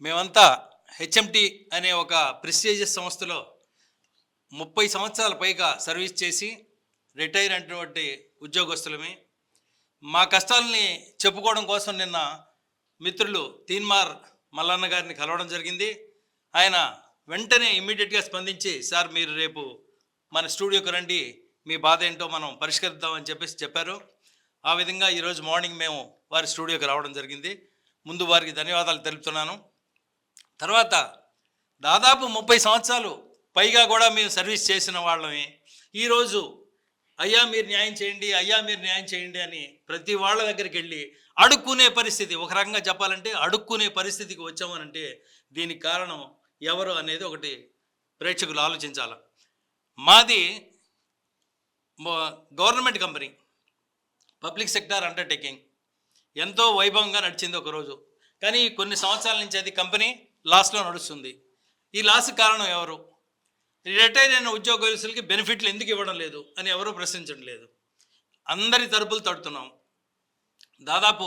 మేమంతా హెచ్ఎంటి అనే ఒక ప్రెస్టీజియస్ సంస్థలో 30 సంవత్సరాల పైగా సర్వీస్ చేసి రిటైర్ అయినటువంటి ఉద్యోగస్తులమే. మా కష్టాలని చెప్పుకోవడం కోసం నిన్న మిత్రులు తీన్మార్ మల్లన్న గారిని కలవడం జరిగింది. ఆయన వెంటనే ఇమ్మీడియట్గా స్పందించి, సార్ మీరు రేపు మన స్టూడియోకి రండి, మీ బాధ ఏంటో మనం పరిష్కరిద్దామని చెప్పారు. ఆ విధంగా ఈరోజు మార్నింగ్ మేము వారి స్టూడియోకి రావడం జరిగింది. ముందు వారికి ధన్యవాదాలు తెలుపుతున్నాను. తర్వాత దాదాపు 30 సంవత్సరాలు పైగా కూడా మేము సర్వీస్ చేసిన వాళ్ళమే. ఈరోజు అయ్యా మీరు న్యాయం చేయండి, అయ్యా మీరు న్యాయం చేయండి అని ప్రతి వాళ్ళ దగ్గరికి వెళ్ళి అడుక్కునే పరిస్థితి, ఒక రకంగా చెప్పాలంటే అడుక్కునే పరిస్థితికి వచ్చామనంటే దీనికి కారణం ఎవరు అనేది ఒకటి ప్రేక్షకులు ఆలోచించాలి. మాది government company, public sector undertaking, ఎంతో వైభవంగా నడిచింది ఒకరోజు. కానీ కొన్ని సంవత్సరాల నుంచి అది కంపెనీ లాస్లో నడుస్తుంది. ఈ లాస్ కారణం ఎవరు? రిటైర్ అయిన ఉద్యోగస్తులకి బెనిఫిట్లు ఎందుకు ఇవ్వడం లేదు అని ఎవరూ ప్రశ్నించడం లేదు. అందరి తరపులు తడుతున్నాం. దాదాపు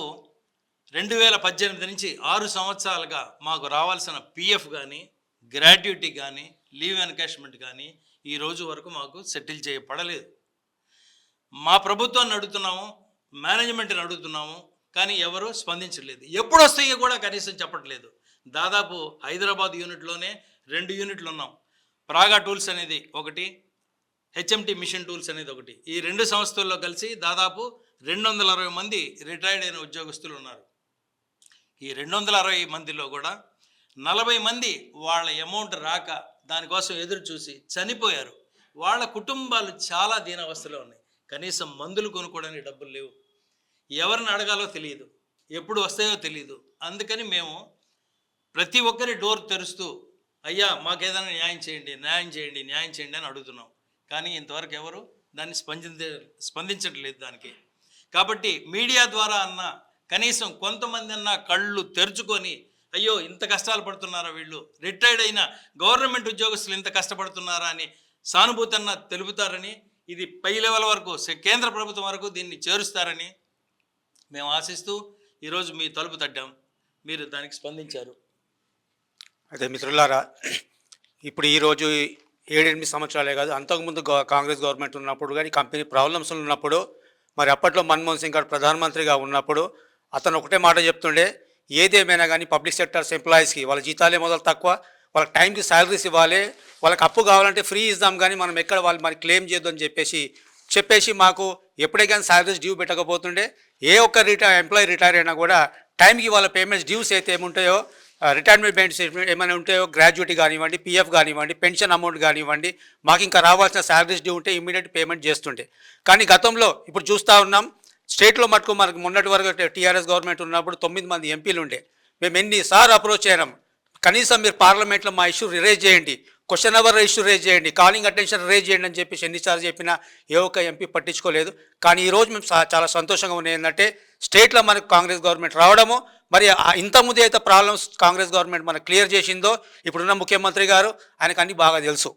2018 నుంచి 6 సంవత్సరాలుగా మాకు రావాల్సిన పిఎఫ్ కానీ, గ్రాట్యుటీ కానీ, లీవ్ ఎన్కాష్మెంట్ కానీ ఈ రోజు వరకు మాకు సెటిల్ చేయబడలేదు. మా ప్రభుత్వాన్ని అడుగుతున్నాము, మేనేజ్మెంట్ని అడుగుతున్నాము, కానీ ఎవరు స్పందించలేదు. ఎప్పుడు వస్తాయో కూడా కనీసం చెప్పట్లేదు. దాదాపు హైదరాబాద్ యూనిట్లోనే 2 యూనిట్లు ఉన్నాం. ప్రాగా టూల్స్ అనేది ఒకటి, హెచ్ఎంటి మిషన్ టూల్స్ అనేది ఒకటి. ఈ 2 సంస్థల్లో కలిసి దాదాపు 260 మంది రిటైర్డ్ అయిన ఉద్యోగస్తులు ఉన్నారు. ఈ 260 మందిలో కూడా 40 మంది వాళ్ళ అమౌంట్ రాక దానికోసం ఎదురు చూసి చనిపోయారు. వాళ్ళ కుటుంబాలు చాలా దీనావస్థలో ఉన్నాయి. కనీసం మందులు కొనుక్కోవడానికి డబ్బులు లేవు. ఎవరిని అడగాలో తెలియదు, ఎప్పుడు వస్తాయో తెలియదు. అందుకని మేము ప్రతి ఒక్కరి డోర్ తెరుస్తూ అయ్యా మాకేదైనా న్యాయం చేయండి, న్యాయం చేయండి, న్యాయం చేయండి అని అడుగుతున్నాం. కానీ ఇంతవరకు ఎవరు దాన్ని స్పందించట్లేదు దానికి. కాబట్టి మీడియా ద్వారా అన్న కనీసం కొంతమంది అన్న కళ్ళు తెరుచుకొని అయ్యో ఇంత కష్టాలు పడుతున్నారా వీళ్ళు, రిటైర్డ్ అయిన గవర్నమెంట్ ఉద్యోగస్తులు ఇంత కష్టపడుతున్నారా అని సానుభూతి అన్న తెలుపుతారని, ఇది పై లెవెల్ వరకు కేంద్ర ప్రభుత్వం వరకు దీన్ని చేరుస్తారని మేము ఆశిస్తూ ఈరోజు మీ తలుపు తట్టాం. మీరు దానికి స్పందించారు. అయితే మిత్రులారా, ఇప్పుడు ఈరోజు 7-8 సంవత్సరాలే కాదు, అంతకుముందు కాంగ్రెస్ గవర్నమెంట్ ఉన్నప్పుడు కానీ కంపెనీ ప్రాబ్లమ్స్ ఉన్నప్పుడు, మరి అప్పట్లో మన్మోహన్ సింగ్ గారు ప్రధానమంత్రిగా ఉన్నప్పుడు అతను ఒకటే మాట చెప్తుండే, ఏదేమైనా కానీ పబ్లిక్ సెక్టర్స్ ఎంప్లాయీస్కి వాళ్ళ జీతాలే మొదలు తక్కువ, వాళ్ళకి టైంకి శాలరీస్ ఇవ్వాలి, వాళ్ళకి అప్పు కావాలంటే ఫ్రీ ఇద్దాం కానీ మనం ఎక్కడ వాళ్ళు మరి క్లెయిమ్ చేయొద్దని చెప్పేసి మాకు ఎప్పుడే కానీ శాలరీస్ డ్యూ పెట్టకపోతుండే. ఏ ఒక్క ఎంప్లాయీ రిటైర్ అయినా కూడా టైంకి వాళ్ళ పేమెంట్స్ డ్యూస్ అయితే ఏముంటాయో, రిటైర్మెంట్ బెనిఫిట్స్ ఏమైనా ఉంటాయో, గ్రాడ్యుటీ కానివ్వండి, పిఎఫ్ కానివ్వండి, పెన్షన్ అమౌంట్ కానివ్వండి, మాకు ఇంకా రావాల్సిన శాలరీస్ డ్యూ ఉంటే ఇమ్మీడియట్ పేమెంట్ చేస్తుండే. కానీ గతంలో ఇప్పుడు చూస్తూ ఉన్నాం, స్టేట్లో మటుకు మనకు మొన్నటి వరకు టీఆర్ఎస్ గవర్నమెంట్ ఉన్నప్పుడు 9 మంది ఎంపీలు ఉండే. మేము ఎన్నిసార్లు అప్రోచ్ అయినాం, కనీసం మీరు పార్లమెంట్లో మా ఇష్యూ రేజ్ చేయండి, క్వశ్చన్ అవర్ ఇష్యూ రేజ్ చేయండి, కాలింగ్ అటెన్షన్ రేజ్ చేయండి అని చెప్పేసి ఎన్నిసార్లు చెప్పినా ఏ ఒక్క ఎంపీ పట్టించుకోలేదు. కానీ ఈరోజు మేము చాలా సంతోషంగా ఉన్నాయి ఏంటంటే స్టేట్లో మనకు కాంగ్రెస్ గవర్నమెంట్ రావడము, మరి ఇంతకుముందు అయితే ప్రాబ్లమ్స్ కాంగ్రెస్ గవర్నమెంట్ మనకు క్లియర్ చేసిందో ఇప్పుడున్న ముఖ్యమంత్రి గారు ఆయనకు అన్నీ బాగా తెలుసు.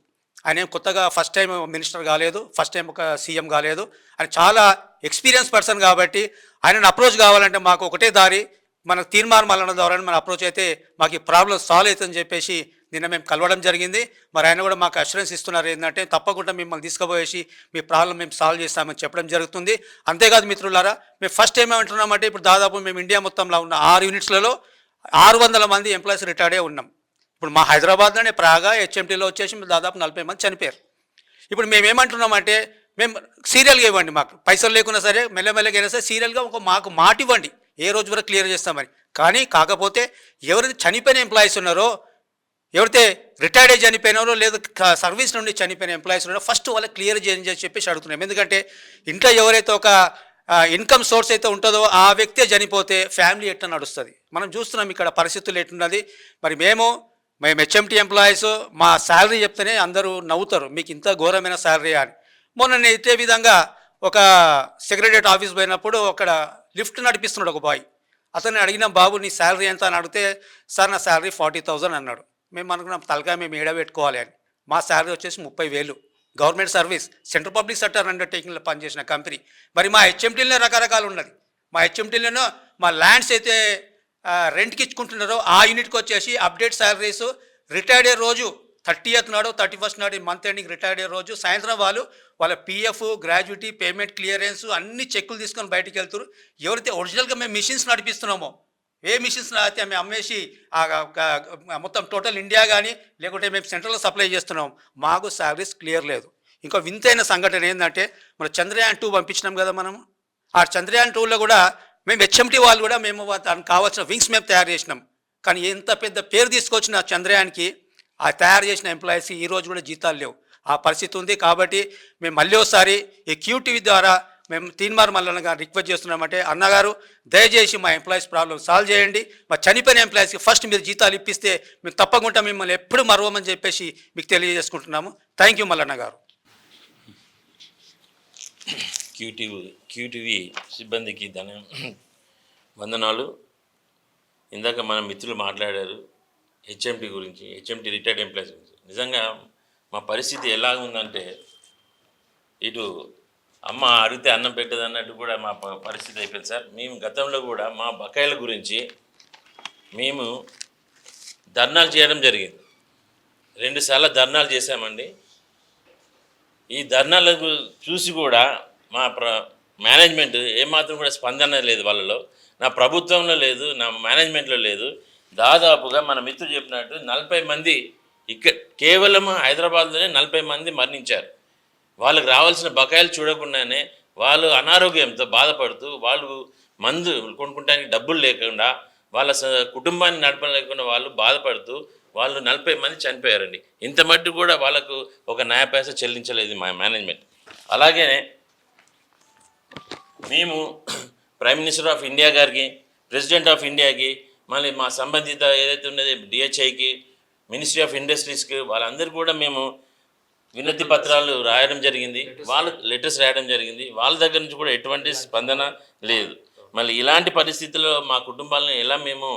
ఆయన కొత్తగా ఫస్ట్ టైం మినిస్టర్ కాలేదు, ఫస్ట్ టైం ఒక సీఎం కాలేదు, ఆయన చాలా ఎక్స్పీరియన్స్ పర్సన్ కాబట్టి ఆయనను అప్రోచ్ కావాలంటే మాకు ఒకటే దారి, మనకు తీర్మానం మల్లన్న ద్వారా మన అప్రోచ్ అయితే మాకు ఈ ప్రాబ్లం సాల్వ్ అవుతుందని చెప్పేసి నిన్న మేము కలవడం జరిగింది. మరి ఆయన కూడా మాకు అష్యూరెన్స్ ఇస్తున్నారు ఏంటంటే తప్పకుండా మిమ్మల్ని తీసుకుపోయేసి మీ ప్రాబ్లం మేము సాల్వ్ చేస్తామని చెప్పడం జరుగుతుంది. అంతేకాదు మిత్రులారా, మేము ఫస్ట్ ఏమంటున్నామంటే ఇప్పుడు దాదాపు మేము ఇండియా మొత్తంలో ఉన్న 6 యూనిట్స్లలో 600 మంది ఎంప్లాయీస్ రిటైర్డే ఉన్నాం. ఇప్పుడు మా హైదరాబాద్లోనే ప్రాగా హెచ్ఎంటీలో వచ్చేసి దాదాపు 40 మంది చనిపోయారు. ఇప్పుడు మేము ఏమంటున్నామంటే మేము సీరియల్గా ఇవ్వండి, మాకు పైసలు లేకున్నా సరే మెల్లమెల్లగా అయినా సరే సీరియల్గా మాకు మాట ఇవ్వండి, ఏ రోజు వరకు క్లియర్ చేస్తామని. కానీ కాకపోతే ఎవరైతే చనిపోయిన ఎంప్లాయీస్ ఉన్నారో, ఎవరైతే రిటైర్డ్ అయ్యి చనిపోయినారో లేదా సర్వీస్ నుండి చనిపోయిన ఎంప్లాయీస్ ఉన్నారో ఫస్ట్ వాళ్ళకి క్లియర్ చేయని చెప్పేసి అడుగుతున్నాం. ఎందుకంటే ఇంట్లో ఎవరైతే ఒక ఇన్కమ్ సోర్స్ అయితే ఉంటుందో ఆ వ్యక్తే చనిపోతే ఫ్యామిలీ ఎట్లా నడుస్తుంది. మనం చూస్తున్నాం ఇక్కడ పరిస్థితులు ఎట్టున్నది. మరి మేము హెచ్ఎంటీ ఎంప్లాయీస్ మా శాలరీ చెప్తేనే అందరూ నవ్వుతారు, మీకు ఇంత ఘోరమైన శాలరీ అని. మొన్న నేను ఇదే విధంగా ఒక సెక్రటరియట్ ఆఫీస్ పోయినప్పుడు అక్కడ లిఫ్ట్ నడిపిస్తున్నాడు ఒక బాయ్. అతన్ని అడిగిన, బాబు నీ శాలరీ ఎంత అని అడిగితే, సార్ నా శాలరీ 40,000 అన్నాడు. మేము అనుకున్నాం తలకాయ మేము ఏడబెట్టుకోవాలి అని. మా శాలరీ వచ్చేసి 30,000, government service, central public sector అండర్టేకింగ్లో పనిచేసిన కంపెనీ. మరి మా హెచ్ఎంటీలోనే రకరకాలు ఉన్నది. మా హెచ్ఎంటీలోనూ మా ల్యాండ్స్ అయితే రెంట్కి ఇచ్చుకుంటున్నారో ఆ యూనిట్కి వచ్చేసి అప్డేట్ శాలరీస్ రిటైర్డ్ అయ్యే రోజు 30th నాడు 31st నాడు మంత్ ఎండింగ్ రిటైర్డ్ అయ్యే రోజు సాయంత్రం వాళ్ళ పిఎఫ్ గ్రాడ్యుటీ పేమెంట్ క్లియరెన్స్ అన్ని చెక్కులు తీసుకొని బయటికి వెళ్తారు. ఎవరైతే ఒరిజినల్గా మేము మిషన్స్ నడిపిస్తున్నామో ఏ మిషన్స్ అయితే మేము అమ్మేసి మొత్తం టోటల్ ఇండియా కానీ లేకుంటే మేము సెంట్రల్లో సప్లై చేస్తున్నాం, మాకు శాలరీస్ క్లియర్ లేదు. ఇంకో వింతైన సంఘటన ఏంటంటే మన చంద్రయాన్ 2 పంపించినాం కదా మనము. ఆ చంద్రయాన్ 2లో కూడా మేము హెచ్ఎంటీ వాళ్ళు కూడా మేము దానికి కావాల్సిన వింగ్స్ మేము తయారు చేసినాం. కానీ ఎంత పెద్ద పేరు తీసుకొచ్చిన చంద్రయాన్కి ఆ తయారు చేసిన ఎంప్లాయీస్కి ఈరోజు కూడా జీతాలు లేవు. ఆ పరిస్థితి ఉంది. కాబట్టి మేము మళ్ళీ ఒకసారి ఈ క్యూటీవీ ద్వారా మేము తీన్మార్ మల్లన్న గారు రిక్వెస్ట్ చేస్తున్నామంటే, అన్నగారు దయచేసి మా ఎంప్లాయీస్ ప్రాబ్లం సాల్వ్ చేయండి. మా చనిపోయిన ఎంప్లాయీస్కి ఫస్ట్ మీరు జీతాలు ఇప్పిస్తే మేము తప్పకుండా మిమ్మల్ని ఎప్పుడు మరవమని చెప్పేసి మీకు తెలియజేసుకుంటున్నాము. Thank you Mallanna garu. QTV సిబ్బందికి వందనాలు. ఇందాక మన మిత్రులు మాట్లాడారు హెచ్ఎంటీ గురించి, హెచ్ఎంటీ రిటైర్డ్ ఎంప్లాయీస్ గురించి. నిజంగా మా పరిస్థితి ఎలా ఉందంటే, ఇటు అమ్మ అడిగితే అన్నం పెట్టదు అన్నట్టు కూడా మా పరిస్థితి అయిపోయింది సార్. మేము గతంలో కూడా మా బకాయిల గురించి మేము ధర్నాలు చేయడం జరిగింది. 2 సార్లు ధర్నాలు చేశామండి. ఈ ధర్నాలకు చూసి కూడా మా మేనేజ్మెంట్ ఏమాత్రం కూడా స్పందన లేదు వాళ్ళలో. నా ప్రభుత్వంలో లేదు, నా మేనేజ్మెంట్లో లేదు. దాదాపుగా మన మిత్రుడు చెప్పినట్టు 40 మంది కేవలం హైదరాబాద్లోనే 40 మంది మరణించారు. వాళ్ళకి రావాల్సిన బకాయిలు చూడకుండానే వాళ్ళు అనారోగ్యంతో బాధపడుతూ, వాళ్ళు మందు కొనుక్కోవడానికి డబ్బులు లేకుండా, వాళ్ళ కుటుంబాన్ని నడపలేకుండా వాళ్ళు బాధపడుతూ వాళ్ళు 40 మంది చనిపోయారండి. ఇంత మట్టు కూడా వాళ్ళకు ఒక న్యాయ పైసా చెల్లించలేదు మా మేనేజ్మెంట్. అలాగే మేము ప్రైమ్ మినిస్టర్ ఆఫ్ ఇండియా గారికి, ప్రెసిడెంట్ ఆఫ్ ఇండియాకి, మళ్ళీ మా సంబంధిత ఏదైతే ఉన్నది డిహెచ్ఐకి, మినిస్ట్రీ ఆఫ్ ఇండస్ట్రీస్కి, వాళ్ళందరూ కూడా మేము వినతి పత్రాలు రాయడం జరిగింది, వాళ్ళ లెటర్స్ రాయడం జరిగింది. వాళ్ళ దగ్గర నుంచి కూడా ఎటువంటి స్పందన లేదు. మళ్ళీ ఇలాంటి పరిస్థితుల్లో మా కుటుంబాలను ఎలా మేము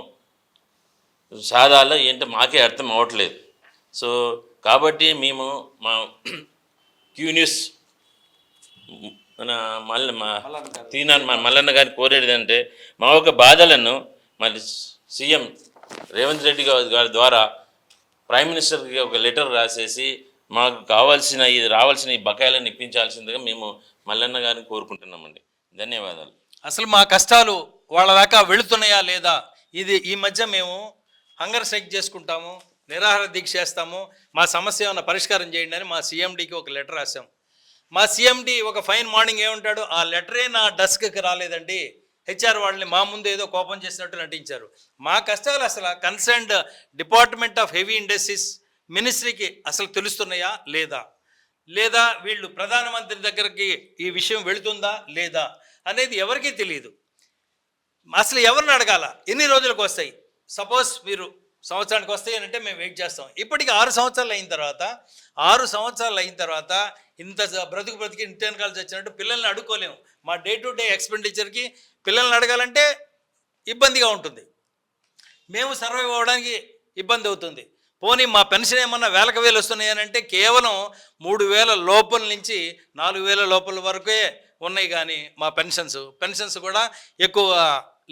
సాధాలో ఏంటో మాకే అర్థం అవ్వట్లేదు. సో కాబట్టి మేము మా క్యూ న్యూస్ మల్లన్న గారిని కోరేది అంటే, మా యొక్క బాధలను మరి సీఎం రేవంత్ రెడ్డి గారి ద్వారా ప్రైమ్ మినిస్టర్కి ఒక లెటర్ రాసేసి మాకు కావాల్సిన రావాల్సిన ఈ బకాయిలను ఇప్పించాల్సిందిగా మేము మల్లన్న గారిని కోరుకుంటున్నామండి. ధన్యవాదాలు. అసలు మా కష్టాలు వాళ్ళ దాకా వెళుతున్నాయా లేదా, ఇది ఈ మధ్య మేము హంగర్ స్ట్రైక్ చేసుకుంటాము, నిరాహార దీక్ష చేస్తాము, మా సమస్య ఏమైనా పరిష్కారం చేయండి అని మా సీఎండీకి ఒక లెటర్ రాసాం. మా సీఎండీ ఒక ఫైన్ మార్నింగ్ ఏమంటాడు, ఆ లెటరే నా డెస్క్కి రాలేదండి, హెచ్ఆర్ వాళ్ళని మా ముందు ఏదో కోపం చేసినట్టు నటించారు. మా కష్టాలు అసలు concerned department of heavy industries మినిస్ట్రీకి అసలు తెలుస్తున్నాయా లేదా వీళ్ళు ప్రధానమంత్రి దగ్గరికి ఈ విషయం వెళుతుందా లేదా అనేది ఎవరికీ తెలియదు. అసలు ఎవరిని అడగాల, ఎన్ని రోజులకు వస్తాయి? సపోజ్ మీరు సంవత్సరానికి వస్తాయి అని అంటే మేము వెయిట్ చేస్తాం. ఇప్పటికి 6 సంవత్సరాలు అయిన తర్వాత ఇంత బ్రతికి ఇంటర్న్ కాల్స్ వచ్చినట్టు పిల్లల్ని అడుక్కోలేము. మా డే టు డే ఎక్స్పెండిచర్కి పిల్లల్ని అడగాలంటే ఇబ్బందిగా ఉంటుంది, మేము సర్వైవ్ అవ్వడానికి ఇబ్బంది అవుతుంది. పోనీ మా పెన్షన్ ఏమన్నా వేలకు వేలు వస్తున్నాయనంటే కేవలం 3,000 లోపల నుంచి 4,000 లోపల వరకే ఉన్నాయి. కానీ మా పెన్షన్స్ కూడా ఎక్కువ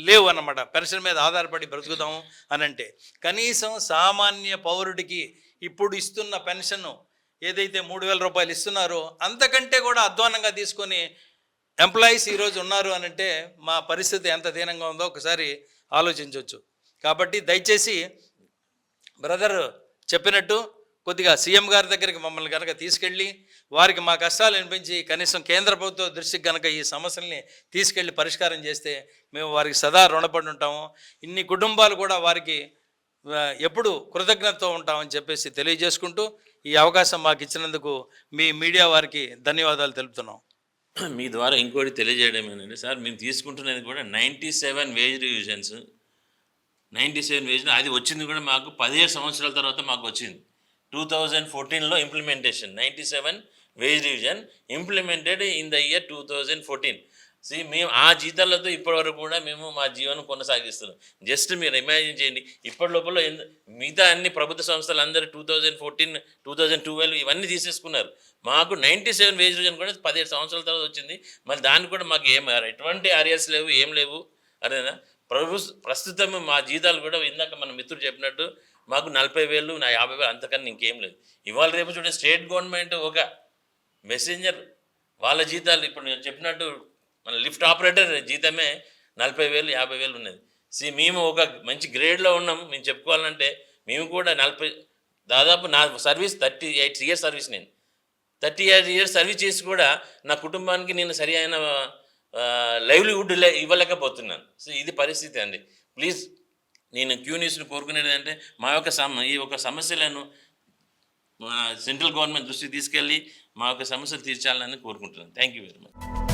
లేవు అన్నమాట. పెన్షన్ మీద ఆధారపడి బ్రతుకుదాము అని అంటే కనీసం సామాన్య పౌరుడికి ఇప్పుడు ఇస్తున్న పెన్షన్ ఏదైతే 3,000 రూపాయలు ఇస్తున్నారో అంతకంటే కూడా అధ్వానంగా తీసుకొని ఎంప్లాయీస్ ఈరోజు ఉన్నారు అని అంటే మా పరిస్థితి ఎంత దీనంగా ఉందో ఒకసారి ఆలోచించవచ్చు. కాబట్టి దయచేసి బ్రదర్ చెప్పినట్టు కొద్దిగా సీఎం గారి దగ్గరికి మమ్మల్ని కనుక తీసుకెళ్ళి వారికి మా కష్టాలు వినిపించి కనీసం కేంద్ర ప్రభుత్వ దృష్టికి కనుక ఈ సమస్యల్ని తీసుకెళ్ళి పరిష్కారం చేస్తే మేము వారికి సదా రుణపడి ఉంటాము. ఇన్ని కుటుంబాలు కూడా వారికి ఎప్పుడు కృతజ్ఞతతో ఉంటామని చెప్పేసి తెలియజేసుకుంటూ ఈ అవకాశం మాకు ఇచ్చినందుకు మీ మీడియా వారికి ధన్యవాదాలు తెలుపుతున్నాం. మీ ద్వారా ఇంకోటి తెలియజేయడం ఏంటంటే సార్, మేము తీసుకుంటున్నది కూడా 97 వేజ్ రివిజన్స్. 97 వేజ్ అది వచ్చింది కూడా మాకు 17 సంవత్సరాల తర్వాత మాకు వచ్చింది. 2014లో implementation 97 wage revision implemented in the year 2014. మేము ఆ జీతాలతో ఇప్పటివరకు కూడా మేము మా జీవనం కొనసాగిస్తున్నాం. జస్ట్ మీరు ఇమాజిన్ చేయండి, ఇప్పటి లోపల మిగతా అన్ని ప్రభుత్వ సంస్థలు అందరూ 2014, 2012 ఇవన్నీ తీసేసుకున్నారు. మాకు 97 వేజ్ రివిజన్ కూడా 17 సంవత్సరాల తర్వాత వచ్చింది. మరి దానికి కూడా మాకు ఎటువంటి ఆర్ఎస్ లేవు, ఏం లేవు. అదేనా ప్రస్తుతం మా జీతాలు కూడా ఇందాక మన మిత్రుడు చెప్పినట్టు మాకు 40,000 నా 50,000 అంతకన్నా ఇంకేం లేదు. ఇవాళ రేపు చూడండి స్టేట్ గవర్నమెంట్ ఒక మెసెంజర్ వాళ్ళ జీతాలు ఇప్పుడు నేను చెప్పినట్టు మన లిఫ్ట్ ఆపరేటర్ జీతమే 40,000 50,000 ఉన్నది. మేము ఒక మంచి గ్రేడ్లో ఉన్నాం. మేము చెప్పుకోవాలంటే మేము కూడా దాదాపు నా సర్వీస్ 38 ఇయర్స్ సర్వీస్. నేను 38 ఇయర్స్ సర్వీస్ చేసి కూడా నా కుటుంబానికి నేను సరి అయిన లైవ్లీహుడ్ ఇవ్వలేకపోతున్నాను. సో ఇది పరిస్థితి అండి. ప్లీజ్ నేను క్యూ న్యూస్ని కోరుకునేది అంటే మా యొక్క ఈ యొక్క సమస్యలను సెంట్రల్ గవర్నమెంట్ దృష్టికి తీసుకెళ్ళి మా యొక్క సమస్యలు తీర్చాలని కోరుకుంటున్నాను. Thank you very much.